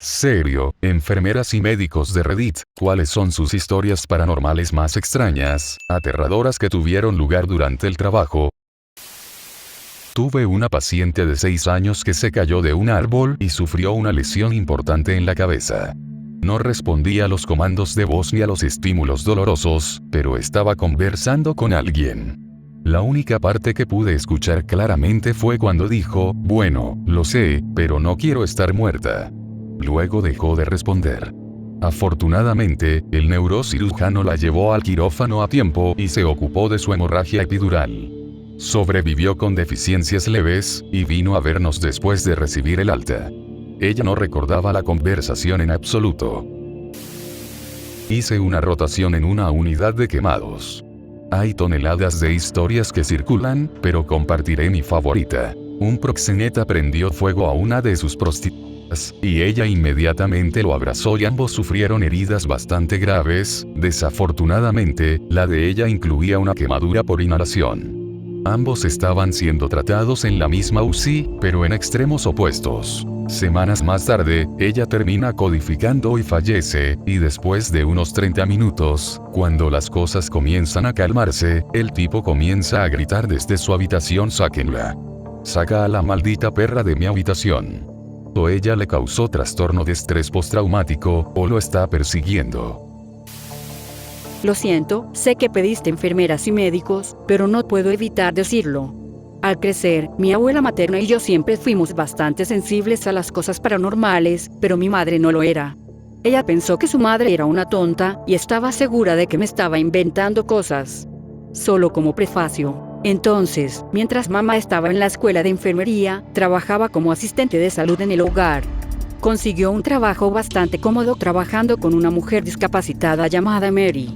Serio, enfermeras y médicos de Reddit, ¿cuáles son sus historias paranormales más extrañas, aterradoras que tuvieron lugar durante el trabajo? Tuve una paciente de 6 años que se cayó de un árbol y sufrió una lesión importante en la cabeza. No respondía a los comandos de voz ni a los estímulos dolorosos, pero estaba conversando con alguien. La única parte que pude escuchar claramente fue cuando dijo, bueno, lo sé, pero no quiero estar muerta. Luego dejó de responder. Afortunadamente, el neurocirujano la llevó al quirófano a tiempo y se ocupó de su hemorragia epidural. Sobrevivió con deficiencias leves, y vino a vernos después de recibir el alta. Ella no recordaba la conversación en absoluto. Hice una rotación en una unidad de quemados. Hay toneladas de historias que circulan, pero compartiré mi favorita. Un proxeneta prendió fuego a una de sus prostitutas, y ella inmediatamente lo abrazó y ambos sufrieron heridas bastante graves. Desafortunadamente, la de ella incluía una quemadura por inhalación. Ambos estaban siendo tratados en la misma UCI, pero en extremos opuestos. Semanas más tarde, ella termina codificando y fallece, y después de unos 30 minutos, cuando las cosas comienzan a calmarse, el tipo comienza a gritar desde su habitación: sáquenla. Saca a la maldita perra de mi habitación. O ella le causó trastorno de estrés postraumático, o lo está persiguiendo. Lo siento, sé que pediste enfermeras y médicos, pero no puedo evitar decirlo. Al crecer, mi abuela materna y yo siempre fuimos bastante sensibles a las cosas paranormales, pero mi madre no lo era. Ella pensó que su madre era una tonta, y estaba segura de que me estaba inventando cosas. Solo como prefacio. Entonces, mientras mamá estaba en la escuela de enfermería, trabajaba como asistente de salud en el hogar. Consiguió un trabajo bastante cómodo trabajando con una mujer discapacitada llamada Mary.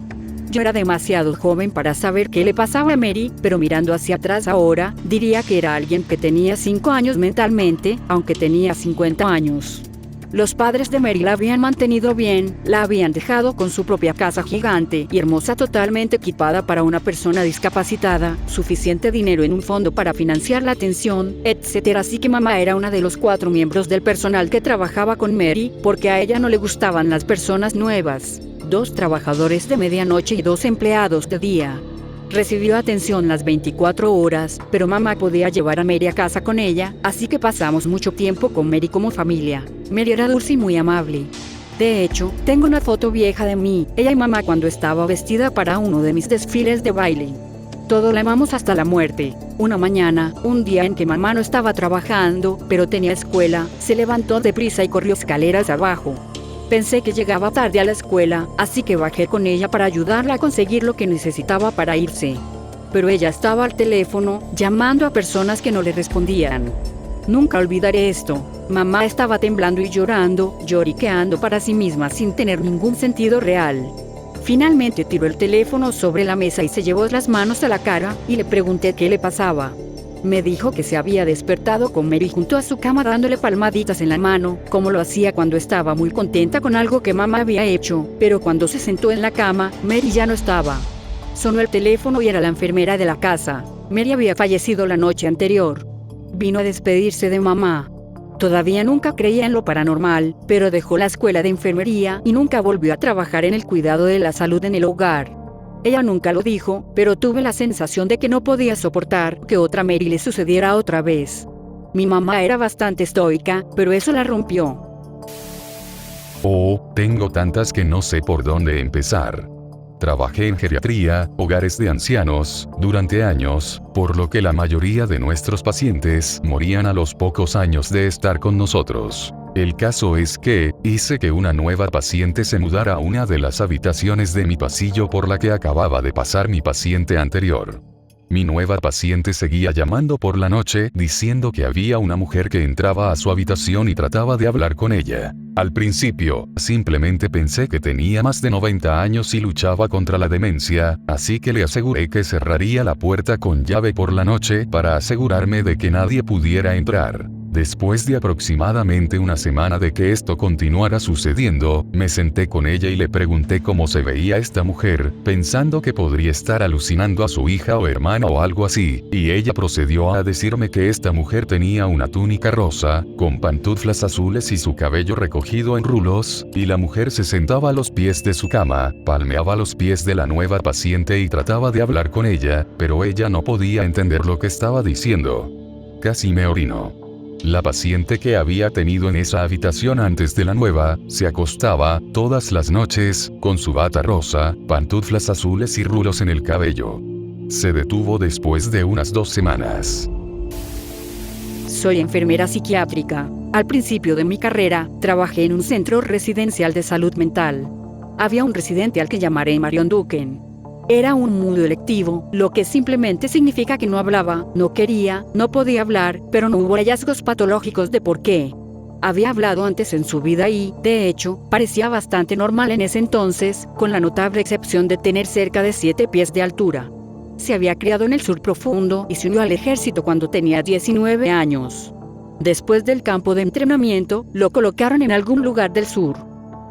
Yo era demasiado joven para saber qué le pasaba a Mary, pero mirando hacia atrás ahora, diría que era alguien que tenía 5 años mentalmente, aunque tenía 50 años. Los padres de Mary la habían mantenido bien, la habían dejado con su propia casa gigante y hermosa, totalmente equipada para una persona discapacitada, suficiente dinero en un fondo para financiar la atención, etc. Así que mamá era una de los 4 miembros del personal que trabajaba con Mary, porque a ella no le gustaban las personas nuevas. 2 trabajadores de medianoche y 2 empleados de día. Recibió atención las 24 horas, pero mamá podía llevar a Mary a casa con ella, así que pasamos mucho tiempo con Mary como familia. Mary era dulce y muy amable. De hecho, tengo una foto vieja de mí, ella y mamá cuando estaba vestida para uno de mis desfiles de baile. Todo la amamos hasta la muerte. Una mañana, un día en que mamá no estaba trabajando, pero tenía escuela, se levantó deprisa y corrió escaleras abajo. Pensé que llegaba tarde a la escuela, así que bajé con ella para ayudarla a conseguir lo que necesitaba para irse. Pero ella estaba al teléfono, llamando a personas que no le respondían. Nunca olvidaré esto. Mamá estaba temblando y llorando, lloriqueando para sí misma sin tener ningún sentido real. Finalmente tiró el teléfono sobre la mesa y se llevó las manos a la cara, y le pregunté qué le pasaba. Me dijo que se había despertado con Mary junto a su cama dándole palmaditas en la mano, como lo hacía cuando estaba muy contenta con algo que mamá había hecho, pero cuando se sentó en la cama, Mary ya no estaba. Sonó el teléfono y era la enfermera de la casa. Mary había fallecido la noche anterior. Vino a despedirse de mamá. Todavía nunca creía en lo paranormal, pero dejó la escuela de enfermería y nunca volvió a trabajar en el cuidado de la salud en el hogar. Ella nunca lo dijo, pero tuve la sensación de que no podía soportar que otra Mary le sucediera otra vez. Mi mamá era bastante estoica, pero eso la rompió. Oh, tengo tantas que no sé por dónde empezar. Trabajé en geriatría, hogares de ancianos, durante años, por lo que la mayoría de nuestros pacientes morían a los pocos años de estar con nosotros. El caso es que, hice que una nueva paciente se mudara a una de las habitaciones de mi pasillo por la que acababa de pasar mi paciente anterior. Mi nueva paciente seguía llamando por la noche diciendo que había una mujer que entraba a su habitación y trataba de hablar con ella. Al principio, simplemente pensé que tenía más de 90 años y luchaba contra la demencia, así que le aseguré que cerraría la puerta con llave por la noche para asegurarme de que nadie pudiera entrar. Después de aproximadamente una semana de que esto continuara sucediendo, me senté con ella y le pregunté cómo se veía esta mujer, pensando que podría estar alucinando a su hija o hermana o algo así, y ella procedió a decirme que esta mujer tenía una túnica rosa, con pantuflas azules y su cabello recogido en rulos, y la mujer se sentaba a los pies de su cama, palmeaba los pies de la nueva paciente y trataba de hablar con ella, pero ella no podía entender lo que estaba diciendo. Casi me orino. La paciente que había tenido en esa habitación antes de la nueva, se acostaba, todas las noches, con su bata rosa, pantuflas azules y rulos en el cabello. Se detuvo después de unas 2 semanas. Soy enfermera psiquiátrica. Al principio de mi carrera, trabajé en un centro residencial de salud mental. Había un residente al que llamaré Marion Duken. Era un mudo electivo, lo que simplemente significa que no hablaba, no quería, no podía hablar, pero no hubo hallazgos patológicos de por qué. Había hablado antes en su vida y, de hecho, parecía bastante normal en ese entonces, con la notable excepción de tener cerca de 7 pies de altura. Se había criado en el sur profundo y se unió al ejército cuando tenía 19 años. Después del campo de entrenamiento, lo colocaron en algún lugar del sur.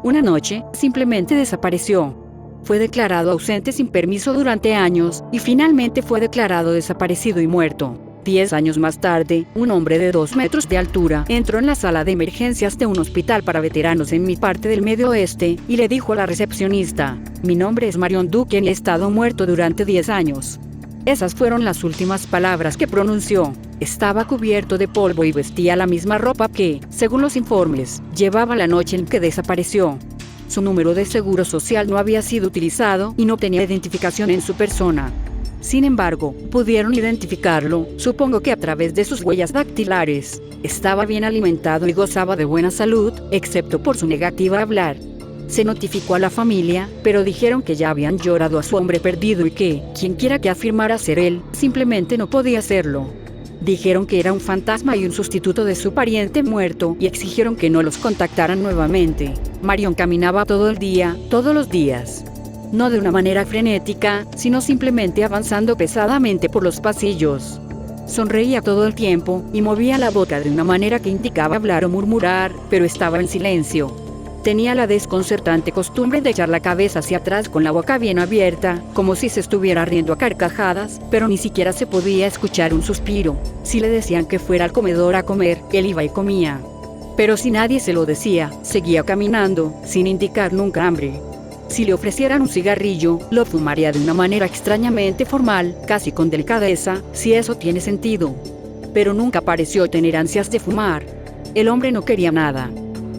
Una noche, simplemente desapareció. Fue declarado ausente sin permiso durante años, y finalmente fue declarado desaparecido y muerto. 10 años más tarde, un hombre de 2 metros de altura entró en la sala de emergencias de un hospital para veteranos en mi parte del Medio Oeste, y le dijo a la recepcionista: "Mi nombre es Marion Duken y he estado muerto durante 10 años". Esas fueron las últimas palabras que pronunció. Estaba cubierto de polvo y vestía la misma ropa que, según los informes, llevaba la noche en que desapareció. Su número de seguro social no había sido utilizado y no tenía identificación en su persona. Sin embargo, pudieron identificarlo, supongo que a través de sus huellas dactilares. Estaba bien alimentado y gozaba de buena salud, excepto por su negativa a hablar. Se notificó a la familia, pero dijeron que ya habían llorado a su hombre perdido y que, quienquiera que afirmara ser él, simplemente no podía hacerlo. Dijeron que era un fantasma y un sustituto de su pariente muerto y exigieron que no los contactaran nuevamente. Marion caminaba todo el día, todos los días. No de una manera frenética, sino simplemente avanzando pesadamente por los pasillos. Sonreía todo el tiempo y movía la boca de una manera que indicaba hablar o murmurar, pero estaba en silencio. Tenía la desconcertante costumbre de echar la cabeza hacia atrás con la boca bien abierta, como si se estuviera riendo a carcajadas, pero ni siquiera se podía escuchar un suspiro. Si le decían que fuera al comedor a comer, él iba y comía. Pero si nadie se lo decía, seguía caminando, sin indicar nunca hambre. Si le ofrecieran un cigarrillo, lo fumaría de una manera extrañamente formal, casi con delicadeza, si eso tiene sentido. Pero nunca pareció tener ansias de fumar. El hombre no quería nada.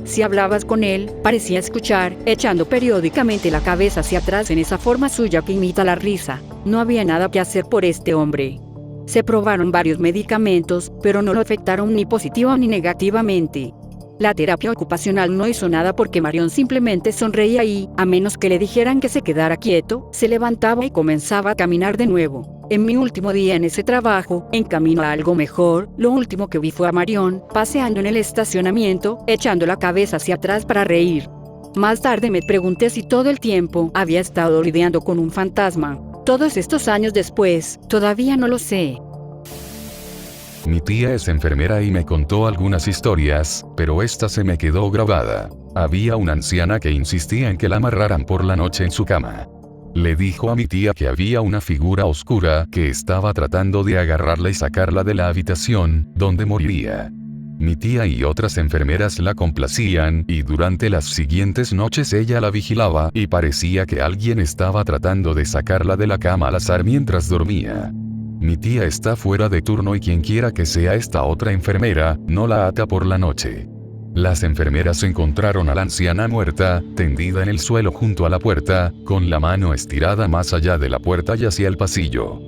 Si hablabas con él, parecía escuchar, echando periódicamente la cabeza hacia atrás en esa forma suya que imita la risa. No había nada que hacer por este hombre. Se probaron varios medicamentos, pero no lo afectaron ni positiva ni negativamente. La terapia ocupacional no hizo nada porque Marion simplemente sonreía y, a menos que le dijeran que se quedara quieto, se levantaba y comenzaba a caminar de nuevo. En mi último día en ese trabajo, en camino a algo mejor, lo último que vi fue a Marion, paseando en el estacionamiento, echando la cabeza hacia atrás para reír. Más tarde me pregunté si todo el tiempo había estado lidiando con un fantasma. Todos estos años después, todavía no lo sé. Mi tía es enfermera y me contó algunas historias, pero esta se me quedó grabada. Había una anciana que insistía en que la amarraran por la noche en su cama. Le dijo a mi tía que había una figura oscura que estaba tratando de agarrarla y sacarla de la habitación, donde moriría. Mi tía y otras enfermeras la complacían, y durante las siguientes noches ella la vigilaba, y parecía que alguien estaba tratando de sacarla de la cama al azar mientras dormía. Mi tía está fuera de turno y quienquiera que sea esta otra enfermera, no la ata por la noche. Las enfermeras encontraron a la anciana muerta, tendida en el suelo junto a la puerta, con la mano estirada más allá de la puerta y hacia el pasillo.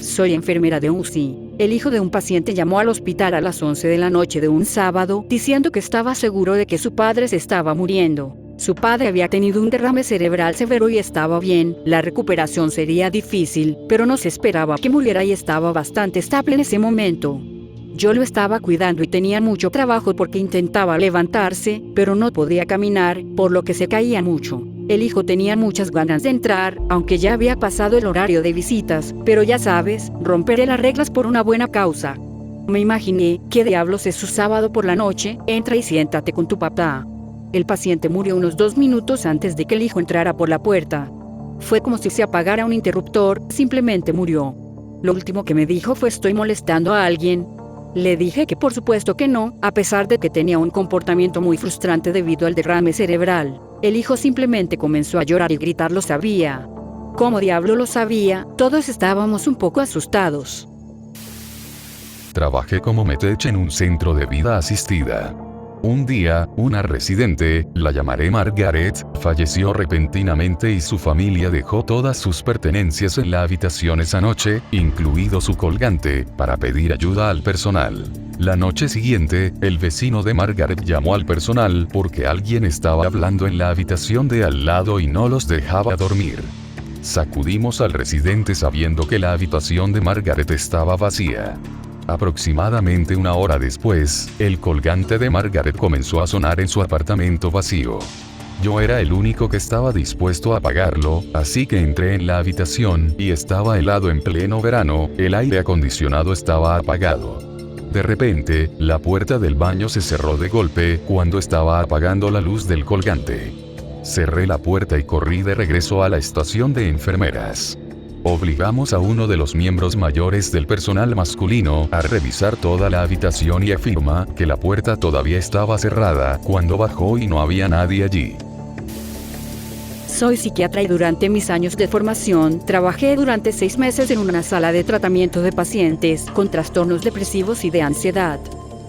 Soy enfermera de UCI. El hijo de un paciente llamó al hospital a las 11 de la noche de un sábado, diciendo que estaba seguro de que su padre se estaba muriendo. Su padre había tenido un derrame cerebral severo y estaba bien, la recuperación sería difícil, pero no se esperaba que muriera y estaba bastante estable en ese momento. Yo lo estaba cuidando y tenía mucho trabajo porque intentaba levantarse, pero no podía caminar, por lo que se caía mucho. El hijo tenía muchas ganas de entrar, aunque ya había pasado el horario de visitas, pero ya sabes, romperé las reglas por una buena causa. Me imaginé, ¿qué diablos es su sábado por la noche? Entra y siéntate con tu papá. El paciente murió unos 2 minutos antes de que el hijo entrara por la puerta. Fue como si se apagara un interruptor, simplemente murió. Lo último que me dijo fue: ¿estoy molestando a alguien? Le dije que por supuesto que no, a pesar de que tenía un comportamiento muy frustrante debido al derrame cerebral. El hijo simplemente comenzó a llorar y gritar. Lo sabía. ¿Cómo diablo lo sabía? Todos estábamos un poco asustados. Trabajé como metech en un centro de vida asistida. Un día, una residente, la llamaré Margaret, falleció repentinamente y su familia dejó todas sus pertenencias en la habitación esa noche, incluido su colgante, para pedir ayuda al personal. La noche siguiente, el vecino de Margaret llamó al personal porque alguien estaba hablando en la habitación de al lado y no los dejaba dormir. Sacudimos al residente sabiendo que la habitación de Margaret estaba vacía. Aproximadamente 1 hora después, el colgante de Margaret comenzó a sonar en su apartamento vacío. Yo era el único que estaba dispuesto a apagarlo, así que entré en la habitación y estaba helado en pleno verano, el aire acondicionado estaba apagado. De repente, la puerta del baño se cerró de golpe cuando estaba apagando la luz del colgante. Cerré la puerta y corrí de regreso a la estación de enfermeras. Obligamos a uno de los miembros mayores del personal masculino a revisar toda la habitación y afirma que la puerta todavía estaba cerrada cuando bajó y no había nadie allí. Soy psiquiatra y durante mis años de formación trabajé durante 6 meses en una sala de tratamiento de pacientes con trastornos depresivos y de ansiedad.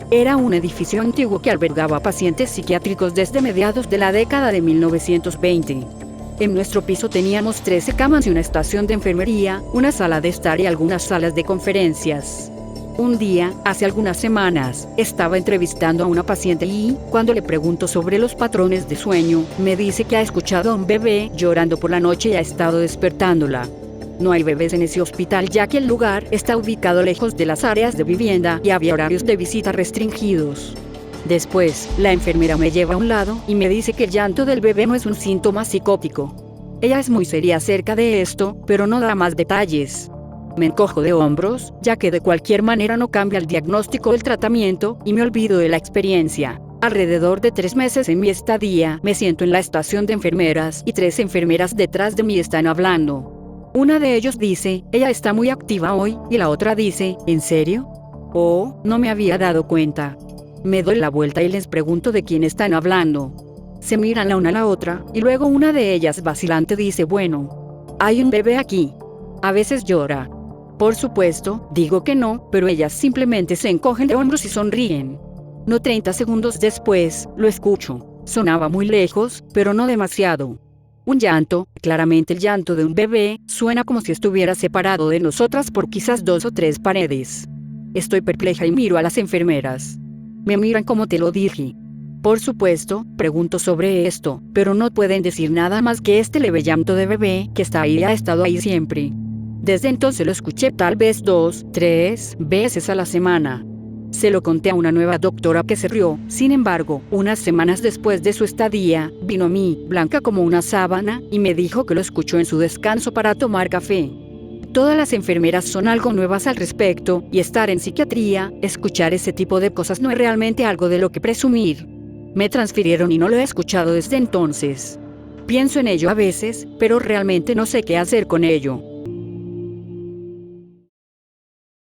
Era un edificio antiguo que albergaba pacientes psiquiátricos desde mediados de la década de 1920. En nuestro piso teníamos 13 camas y una estación de enfermería, una sala de estar y algunas salas de conferencias. Un día, hace algunas semanas, estaba entrevistando a una paciente y, cuando le pregunto sobre los patrones de sueño, me dice que ha escuchado a un bebé llorando por la noche y ha estado despertándola. No hay bebés en ese hospital ya que el lugar está ubicado lejos de las áreas de vivienda y había horarios de visita restringidos. Después, la enfermera me lleva a un lado y me dice que el llanto del bebé no es un síntoma psicótico. Ella es muy seria acerca de esto, pero no da más detalles. Me encojo de hombros, ya que de cualquier manera no cambia el diagnóstico del tratamiento, y me olvido de la experiencia. Alrededor de 3 meses en mi estadía, me siento en la estación de enfermeras y 3 enfermeras detrás de mí están hablando. Una de ellos dice: ella está muy activa hoy, y la otra dice: ¿en serio? Oh, no me había dado cuenta. Me doy la vuelta y les pregunto de quién están hablando. Se miran la una a la otra, y luego una de ellas vacilante dice: bueno, hay un bebé aquí. A veces llora. Por supuesto, digo que no, pero ellas simplemente se encogen de hombros y sonríen. No 30 segundos después, lo escucho. Sonaba muy lejos, pero no demasiado. Un llanto, claramente el llanto de un bebé, suena como si estuviera separado de nosotras por quizás 2 o 3 paredes. Estoy perpleja y miro a las enfermeras. Me miran como te lo dije. Por supuesto, pregunto sobre esto, pero no pueden decir nada más que este leve llanto de bebé que está ahí y ha estado ahí siempre. Desde entonces lo escuché tal vez 2, 3 veces a la semana. Se lo conté a una nueva doctora que se rió. Sin embargo, unas semanas después de su estadía, vino a mí, blanca como una sábana, y me dijo que lo escuchó en su descanso para tomar café. Todas las enfermeras son algo nuevas al respecto, y estar en psiquiatría, escuchar ese tipo de cosas no es realmente algo de lo que presumir. Me transfirieron y no lo he escuchado desde entonces. Pienso en ello a veces, pero realmente no sé qué hacer con ello.